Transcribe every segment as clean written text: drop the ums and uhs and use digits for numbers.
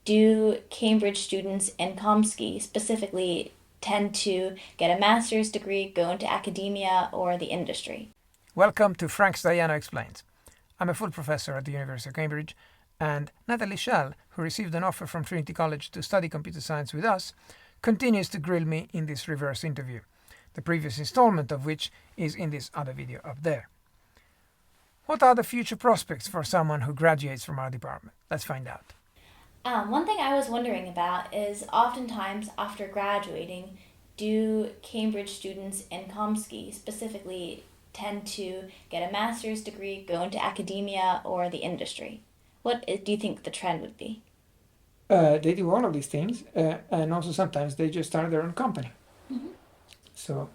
do Cambridge students in Komsky specifically tend to get a master's degree, go into academia or the industry? Welcome to Frank's Diana Explains. I'm a full professor at the University of Cambridge, and Natalie Schall, who received an offer from Trinity College to study computer science with us, continues to grill me in this reverse interview, the previous installment of which is in this other video up there. What are the future prospects for someone who graduates from our department? Let's find out. One thing I was wondering about is oftentimes after graduating, do Cambridge students in Komsky specifically tend to get a master's degree, go into academia or the industry? What do you think the trend would be? They do all of these things, and also sometimes they just start their own company. Mm-hmm. So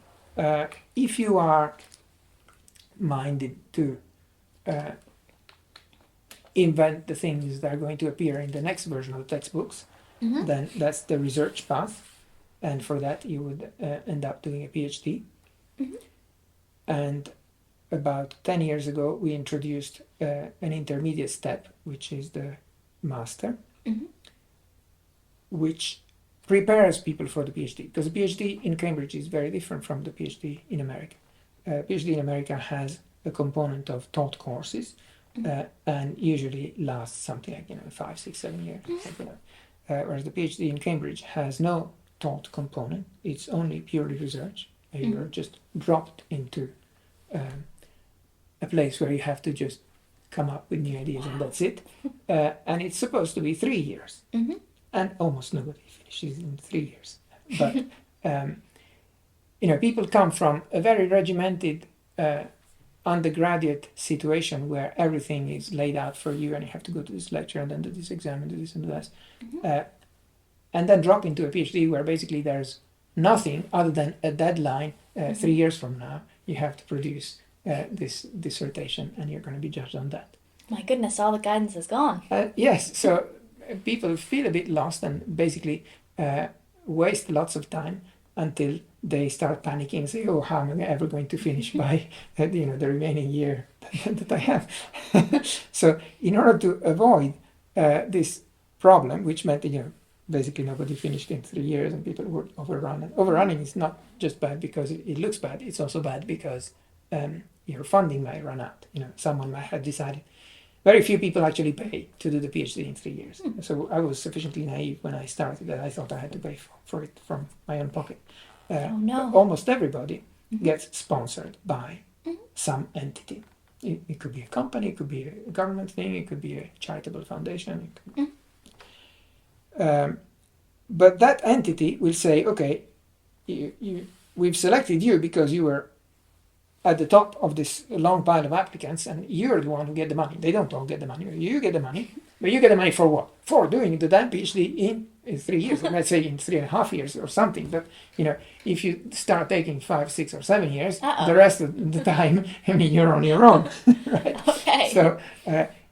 if you are minded to invent the things that are going to appear in the next version of the textbooks, Mm-hmm. then that's the research path, and for that you would end up doing a PhD. Mm-hmm. And about 10 years ago we introduced an intermediate step, which is the master, Mm-hmm. which prepares people for the PhD, because the PhD in Cambridge is very different from the PhD in America. PhD in America has a component of taught courses, and usually lasts something like 5, 6, 7 years, something like whereas the PhD in Cambridge has no taught component. It's only purely research. You're just dropped into a place where you have to just come up with new ideas, and that's it. And it's supposed to be 3 years, Mm-hmm. and almost nobody finishes in 3 years. But people come from a very regimented undergraduate situation where everything is laid out for you, and you have to go to this lecture and then do this exam and do this and do that, and then drop into a PhD where basically there's nothing other than a deadline. 3 years from now you have to produce this dissertation, and you're going to be judged on that. My goodness, all the guidance is gone. Yes, so people feel a bit lost and basically waste lots of time until they start panicking and say, oh, how am I ever going to finish by the remaining year that I have? So in order to avoid this problem, which meant basically nobody finished in 3 years and people were overrun. And overrunning is not just bad because it looks bad, it's also bad because your funding might run out. Someone might have decided. Very few people actually pay to do the PhD in 3 years. So I was sufficiently naive when I started that I thought I had to pay for it from my own pocket. Oh no. Almost everybody gets sponsored by some entity. It could be a company, it could be a government thing, it could be a charitable foundation. But that entity will say, okay, we've selected you because you were at the top of this long pile of applicants, and you're the one who get the money. They don't all get the money. You get the money, but you get the money for what? For doing the damn PhD in 3 years, let's say in 3.5 years or something. But if you start taking 5, 6, or 7 years, the rest of the time, you're on your own, right? Okay. So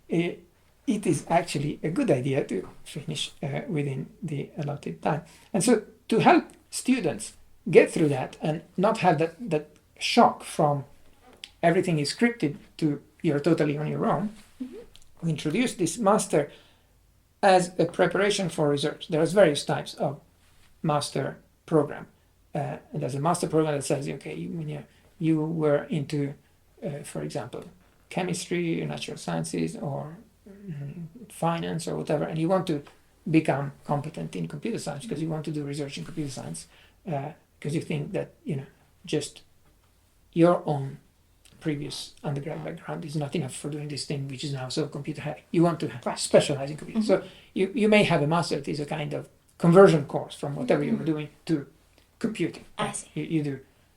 it is actually a good idea to finish within the allotted time. And so to help students get through that and not have that shock from everything is scripted to you're totally on your own, we introduced this master as a preparation for research. There's various types of master program. And there's a master program that says, okay, you were into, for example, chemistry, natural sciences, or finance or whatever, and you want to become competent in computer science because you want to do research in computer science because you think that just your own previous undergrad background is not enough for doing this thing which is now so computer heavy. You want to specialize in computer. So you may have a master that is a kind of conversion course from whatever you were doing to computing. I see.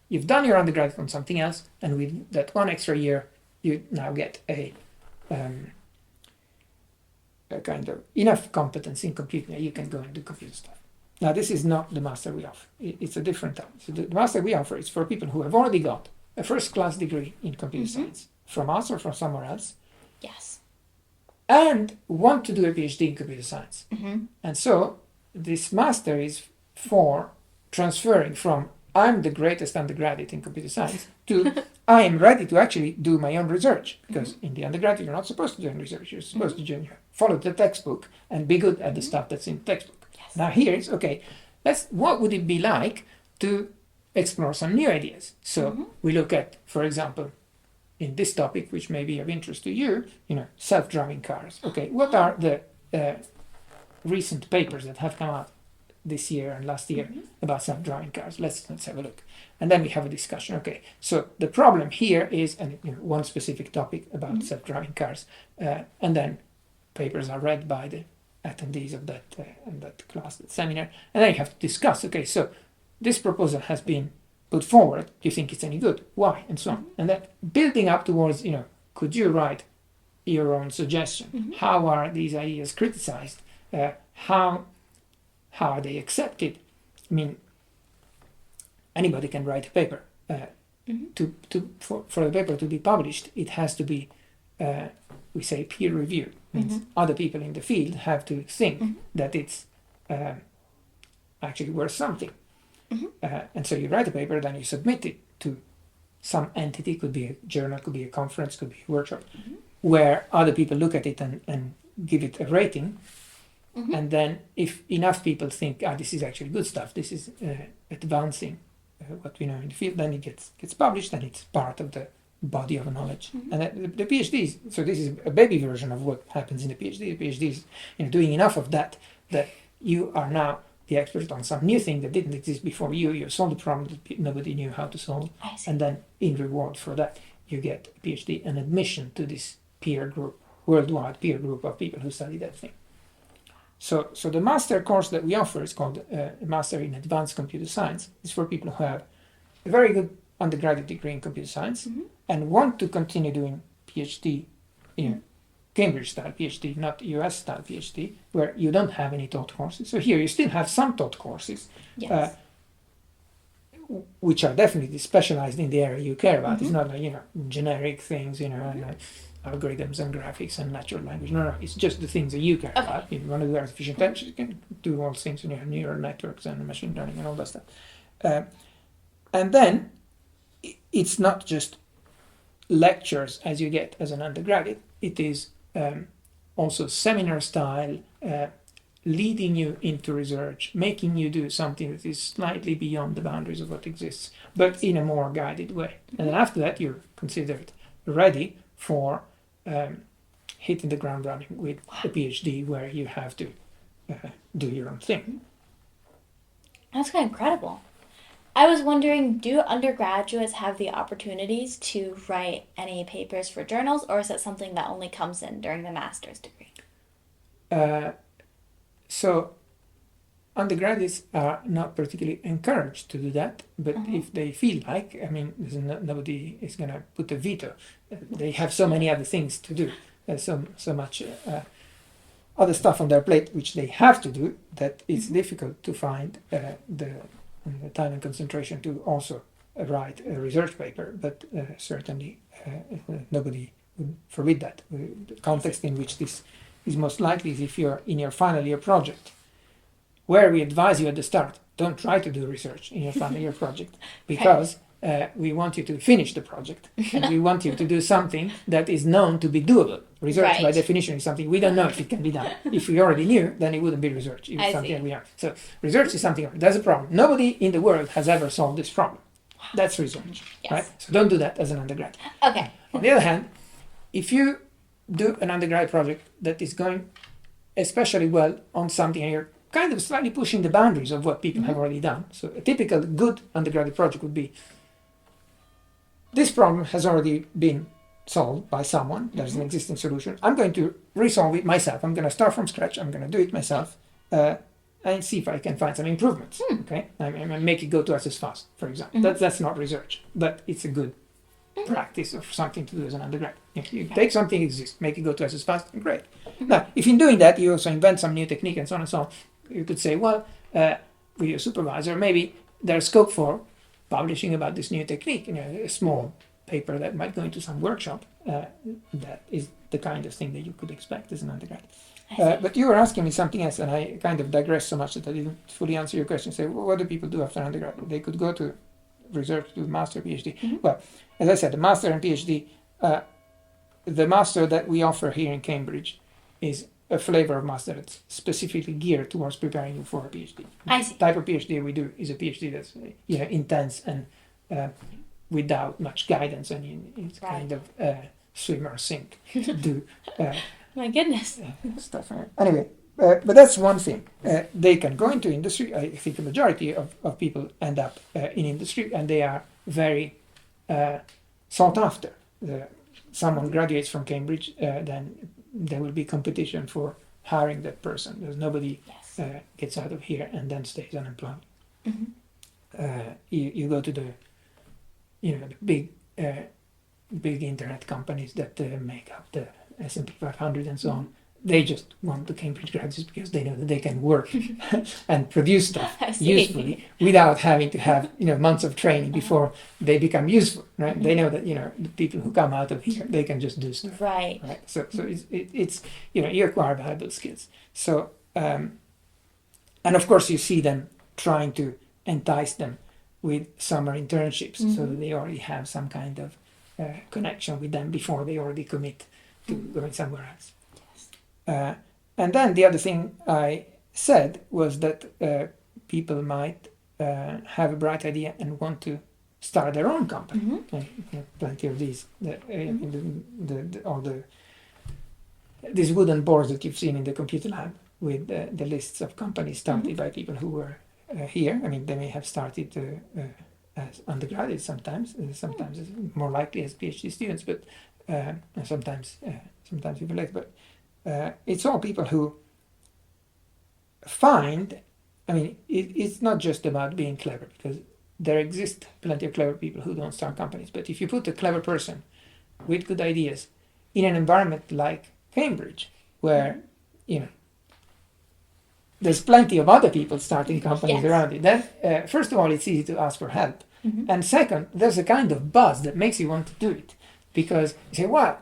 You've done your undergrad on something else, and with that 1 extra year you now get a kind of enough competence in computing that you can go and do computer stuff. Now this is not the master we offer. It's a different type. So the master we offer is for people who have already got a first-class degree in computer science from us or from somewhere else. Yes. And want to do a PhD in computer science. And so this master is for transferring from I'm the greatest undergraduate in computer science to I am ready to actually do my own research, because in the undergraduate you're not supposed to do any research. You're supposed to follow the textbook and be good at the stuff that's in the textbook. Yes. Now here it's okay. What would it be like to explore some new ideas? So we look at, for example, in this topic, which may be of interest to you, self-driving cars. Okay, what are the recent papers that have come out this year and last year about self-driving cars? Let's have a look, and then we have a discussion. Okay, so the problem here is, and one specific topic about self-driving cars, and then papers are read by the attendees of that class, that seminar, and then you have to discuss. Okay, so this proposal has been put forward. Do you think it's any good? Why? And so on. And then building up towards, could you write your own suggestion? How are these ideas criticized? How are they accepted? I mean, anybody can write a paper. For the paper to be published, it has to be, we say, peer reviewed. Means other people in the field have to think that it's actually worth something. And so you write a paper, then you submit it to some entity, could be a journal, could be a conference, could be a workshop, where other people look at it and give it a rating. And then if enough people think, this is actually good stuff, this is advancing what we know in the field, then it gets published, and it's part of the body of knowledge. And the PhD so this is a baby version of what happens in the PhD. The PhD is doing enough of that you are now the expert on some new thing that didn't exist before you. You solved the problem that nobody knew how to solve. And then in reward for that, you get a PhD and admission to this peer group, worldwide peer group of people who study that thing. So the master course that we offer is called Master in Advanced Computer Science. It's for people who have a very good undergraduate degree in computer science and want to continue doing PhD, Cambridge-style PhD, not US-style PhD, where you don't have any taught courses. So here you still have some taught courses, which are definitely specialized in the area you care about. It's not like, generic things, and algorithms and graphics and natural language. No, it's just the things that you care about. If you want to do artificial intelligence, you can do all things, neural networks and machine learning and all that stuff. And then it's not just lectures as you get as an undergraduate. It is also seminar style, leading you into research, making you do something that is slightly beyond the boundaries of what exists, but in a more guided way. And then after that, you're considered ready for hitting the ground running with a PhD, where you have to do your own thing. That's kind of incredible. I was wondering, do undergraduates have the opportunities to write any papers for journals, or is that something that only comes in during the master's degree? So undergraduates are not particularly encouraged to do that, but if they feel like, nobody is going to put a veto. They have so many other things to do, so much other stuff on their plate which they have to do, that it's difficult to find the time and concentration to also write a research paper. But certainly nobody would forbid that. The context in which this is most likely is if you're in your final year project, where we advise you at the start, don't try to do research in your final year project, because we want you to finish the project, and we want you to do something that is known to be doable. Research, by definition, is something we don't know if it can be done. If we already knew, then it wouldn't be research. It's something we are. So research is something. There's a problem. Nobody in the world has ever solved this problem. That's research, right? So don't do that as an undergrad. Okay. On the other hand, if you do an undergrad project that is going especially well on something, and you're kind of slightly pushing the boundaries of what people have already done. So a typical good undergraduate project would be, this problem has already been solved by someone. There's an existing solution. I'm going to resolve it myself. I'm going to start from scratch. I'm going to do it myself and see if I can find some improvements. Okay, and make it go twice as fast, for example. That's not research, but it's a good practice of something to do as an undergrad. If you take something that exists, make it go twice as fast, great. Now, if in doing that you also invent some new technique and so on and so on, you could say, well, with your supervisor, maybe there's scope for publishing about this new technique, a small paper that might go into some workshop. That is the kind of thing that you could expect as an undergrad. I see. But you were asking me something else, and I kind of digressed so much that I didn't fully answer your question. Say, what do people do after undergrad? They could go to research, do master, PhD. Mhm. Well, as I said, the master and PhD, the master that we offer here in Cambridge is a flavor of master that's specifically geared towards preparing you for a PhD. I see. The type of PhD we do is a PhD that's intense and without much guidance, and it's Right. kind of swim or sink do My goodness. stuff. Anyway, but that's one thing. They can go into industry. I think the majority of people end up in industry, and they are very sought after. Someone graduates from Cambridge, then there will be competition for hiring that person. There's nobody Yes. gets out of here and then stays unemployed. Mhm. You go to the the big internet companies that make up the S&P 500 and so on. They just want the Cambridge graduates because they know that they can work and produce stuff I see. usefully without having to have months of training before they become useful. Right? They know that the people who come out of here, they can just do stuff. Right. Right. So it's you acquire valuable skills. So and of course you see them trying to entice them with summer internships, so that they already have some kind of connection with them before they already commit to going somewhere else. And then the other thing I said was that people might have a bright idea and want to start their own company. Mhm. Plenty of these, these wooden boards that you've seen in the computer lab with the lists of companies started by people who were here. I mean, they may have started as undergraduates sometimes it's more likely as PhD students, but sometimes even later. But it's all people who find, I mean, it's not just about being clever, because there exist plenty of clever people who don't start companies. But if you put a clever person with good ideas in an environment like Cambridge, where, there's plenty of other people starting companies Yes. around it, then first of all, it's easy to ask for help. Mhm. And second, there's a kind of buzz that makes you want to do it, because you say, well,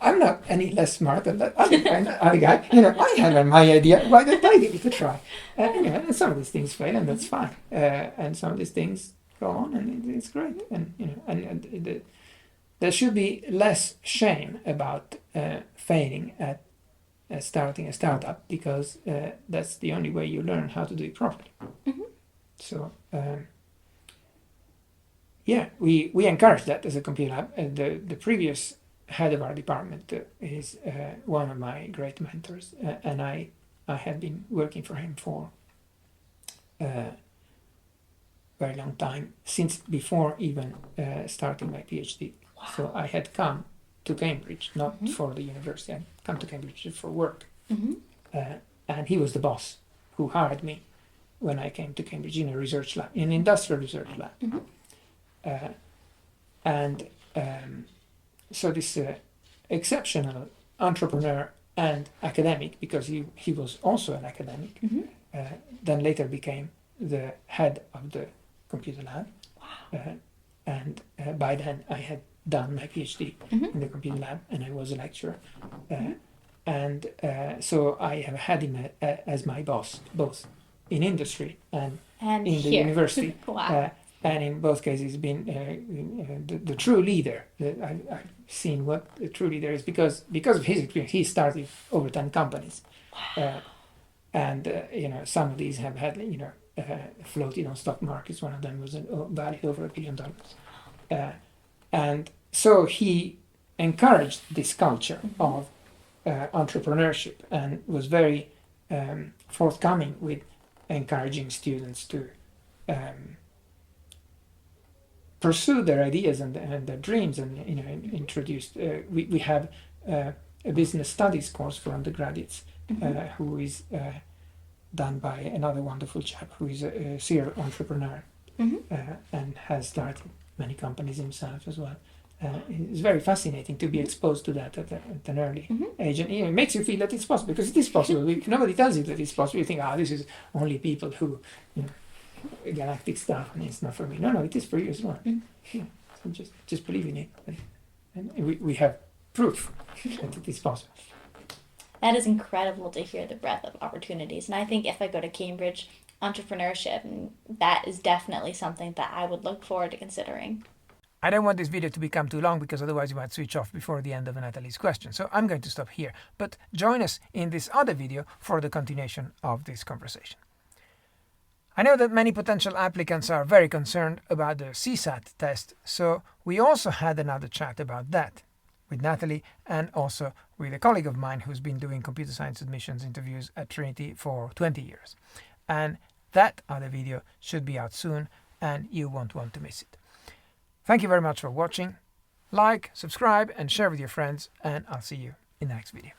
I'm not any less smart than that other guy. I have my idea. Why don't I give it a try? And some of these things fail, and that's fine. And some of these things go on, and it's great. And there should be less shame about failing at starting a startup, because that's the only way you learn how to do it properly. Mhm. So. We encourage that as a computer lab. The previous head of our department is one of my great mentors, and I had been working for him for a very long time, since before even starting my PhD. Wow. So I had come to Cambridge, not for the university, I had come to Cambridge for work. Mhm. And he was the boss who hired me when I came to Cambridge in a research lab, in an industrial research lab. Mhm. So this exceptional entrepreneur and academic, because he was also an academic, Mhm. then later became the head of the computer lab. Wow. And by then I had done my PhD in the computer lab, and I was a lecturer. And so I have had him as my boss, both in industry and And in the here. university. Wow. And in both cases, been the true leader. I've seen what a true leader is, because of his experience. He started over 10 companies, and some of these have had floated on stock markets. One of them was valued over $1 billion, and so he encouraged this culture of entrepreneurship, and was very forthcoming with encouraging students to pursue their ideas and their dreams, and introduced. We have a business studies course for undergraduates, who is done by another wonderful chap who is a serial entrepreneur, and has started many companies himself as well. It's very fascinating to be exposed to that at an early age, and it makes you feel that it's possible, because it is possible. If nobody tells you that it's possible, you think, this is only people who, galactic stuff, and it's not for me. No, it is for you as well. Yeah. So just believe in it, and we have proof that it is possible. That is incredible to hear the breadth of opportunities. And I think if I go to Cambridge, entrepreneurship, and that is definitely something that I would look forward to considering. I don't want this video to become too long because otherwise you might switch off before the end of Natalie's question. So I'm going to stop here. But join us in this other video for the continuation of this conversation. I know that many potential applicants are very concerned about the CSAT test, so we also had another chat about that with Natalie and also with a colleague of mine who's been doing computer science admissions interviews at Trinity for 20 years. And that other video should be out soon and you won't want to miss it. Thank you very much for watching. Like, subscribe and share with your friends, and I'll see you in the next video.